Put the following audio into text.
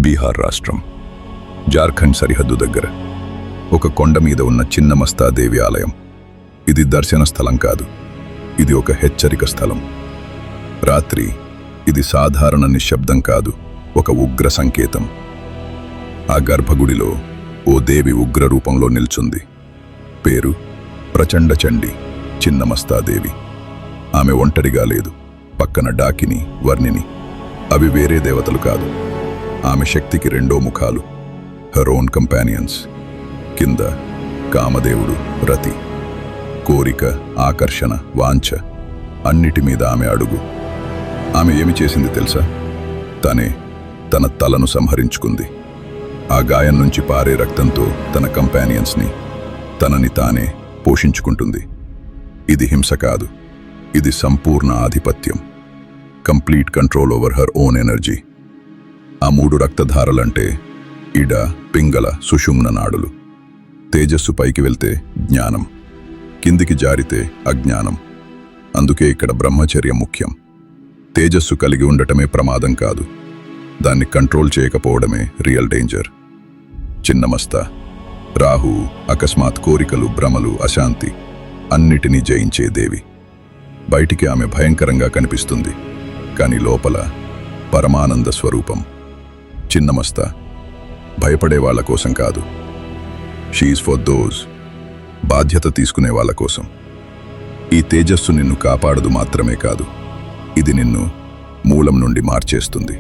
బీహార్ రాష్ట్రం జార్ఖండ్ సరిహద్దు దగ్గర ఒక కొండ మీద ఉన్న చిన్నమస్తాదేవి ఆలయం. ఇది దర్శన స్థలం కాదు, ఇది ఒక హెచ్చరిక స్థలం. రాత్రి ఇది సాధారణ నిశ్శబ్దం కాదు, ఒక ఉగ్ర సంకేతం. ఆ గర్భగుడిలో ఓ దేవి ఉగ్ర రూపంలో నిల్చుంది. పేరు ప్రచండ చండి చిన్నమస్తాదేవి. ఆమె ఒంటరిగా లేదు, పక్కన డాకిని, వర్ణిని. అవి వేరే దేవతలు కాదు, ఆమె శక్తికి రెండో ముఖాలు, హర్ ఓన్ కంపానియన్స్. కింద కామదేవుడు, రతి, కోరిక, ఆకర్షణ, వాంఛ, అన్నిటి మీద ఆమె అడుగు. ఆమె ఏమి చేసింది తెలుసా? తన తలను సంహరించుకుంది. ఆ గాయం నుంచి పారే రక్తంతో తన కంపానియన్స్ని, తనని తానే పోషించుకుంటుంది. ఇది హింస కాదు, ఇది సంపూర్ణ ఆధిపత్యం, complete control over her own energy. ఆ 3 రక్తధారలంటే ఇడ, పింగళ, సుషుమ్న నాడులు. తేజస్సు పైకి వెళ్తే జ్ఞానం, కిందికి జారితే అజ్ఞానం. అందుకే ఇక్కడ బ్రహ్మచర్యం ముఖ్యం. తేజస్సు కలిగి ఉండటమే ప్రమాదం కాదు, దాన్ని control చేయకపోవడమే real danger. Chinnamasta Rahu, అకస్మాత్ కోరికలు, భ్రమలు, అశాంతి అన్నిటినీ జయించే దేవి. బయటికి ఆమె భయంకరంగా కనిపిస్తుంది, కానీ లోపల పరమానంద స్వరూపం. చిన్నమస్తా భయపడే వాళ్ళ కోసం కాదు, షీఈస్ ఫర్ దోస్ బాధ్యత తీసుకునే వాళ్ళ కోసం. ఈ తేజస్సు నిన్ను కాపాడదు మాత్రమే కాదు, ఇది నిన్ను మూలం నుండి మార్చేస్తుంది.